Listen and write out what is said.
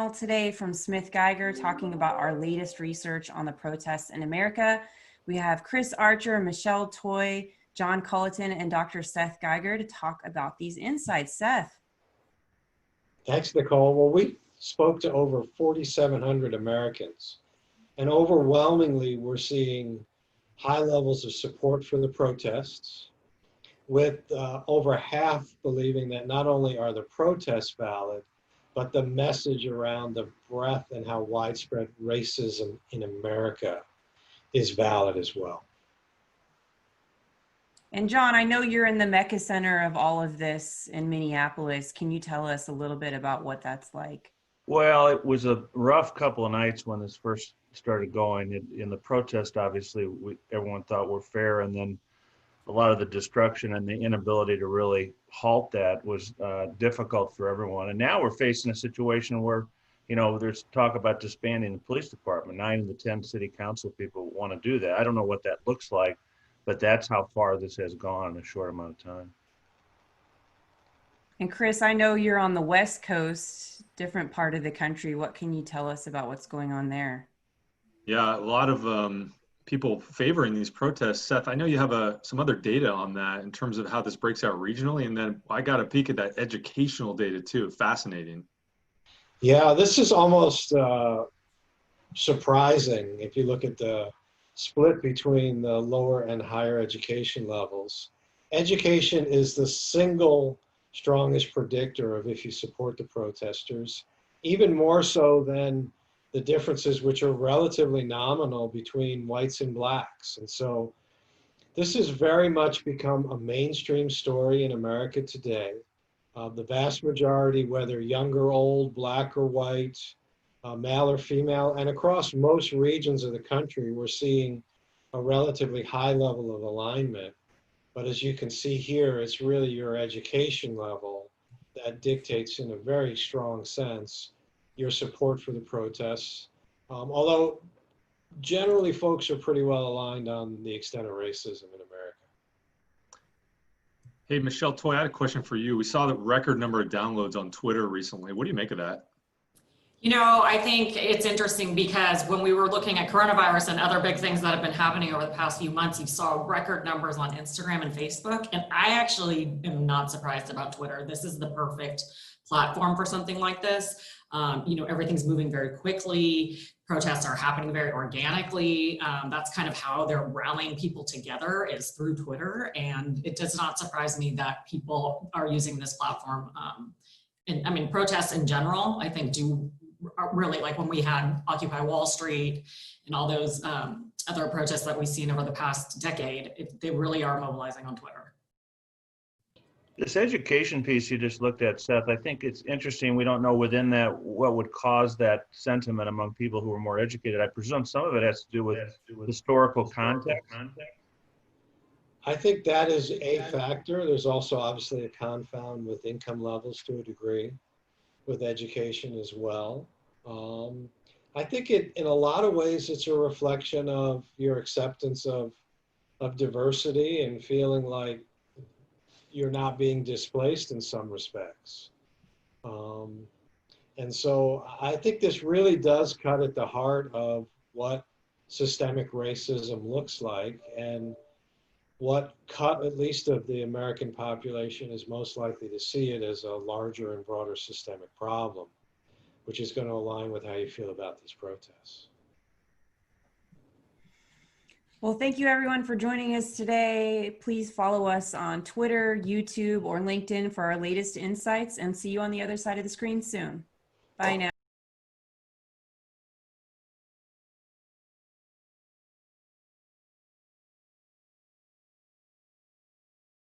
panel today from SmithGeiger talking about our latest research on the protests in America. We have Chris Archer, Michelle Toy, John Culliton, and Dr. Seth Geiger to talk about these insights. Seth. Thanks, Nicole. Well, we spoke to over 4,700 Americans, and overwhelmingly we're seeing high levels of support for the protests, with over half believing that not only are the protests valid, but the message around the breadth and how widespread racism in America is valid as well. And John, I know you're in the Mecca Center of all of this in Minneapolis. Can you tell us a little bit about what that's like? Well, it was a rough couple of nights when this first started going. In the protest, obviously, everyone thought were fair, and then a lot of the destruction and the inability to really halt that was difficult for everyone. And now we're facing a situation where, you know, there's talk about disbanding the police department. 9 of the 10 city council people want to do that. I don't know what that looks like, but that's how far this has gone in a short amount of time. And Chris, I know you're on the West Coast, different part of the country. What can you tell us about what's going on there? Yeah, a lot of people favoring these protests. Seth, I know you have some other data on that in terms of how this breaks out regionally. And then I got a peek at that educational data too. Fascinating. Yeah, this is almost surprising if you look at the split between the lower and higher education levels. Education is the single strongest predictor of if you support the protesters, even more so than the differences, which are relatively nominal between whites and blacks. And so this has very much become a mainstream story in America today. The vast majority, whether young or old, black or white, male or female, and across most regions of the country, we're seeing a relatively high level of alignment. But as you can see here, it's really your education level that dictates in a very strong sense your support for the protests. Although generally folks are pretty well aligned on the extent of racism in America. Hey, Michelle Toy, I had a question for you. We saw the record number of downloads on Twitter recently. What do you make of that? You know, I think it's interesting because when we were looking at coronavirus and other big things that have been happening over the past few months, you saw record numbers on Instagram and Facebook. And I actually am not surprised about Twitter. This is the perfect platform for something like this. You know, everything's moving very quickly. Protests are happening very organically. That's kind of how they're rallying people together, is through Twitter. And it does not surprise me that people are using this platform. And I mean, protests in general, I think really, like when we had Occupy Wall Street and all those other protests that we've seen over the past decade, they really are mobilizing on Twitter. This education piece you just looked at, Seth, I think it's interesting. We don't know within that what would cause that sentiment among people who are more educated. I presume some of it has to do with historical context. I think that is a factor. There's also obviously a confound with income levels to a degree, with education as well. I think in a lot of ways it's a reflection of your acceptance of diversity and feeling like you're not being displaced in some respects. And so I think this really does cut at the heart of what systemic racism looks like, and what cut, at least of the American population, is most likely to see it as a larger and broader systemic problem, which is going to align with how you feel about these protests. Well, thank you everyone for joining us today. Please follow us on Twitter, YouTube, or LinkedIn for our latest insights, and see you on the other side of the screen soon. Bye now.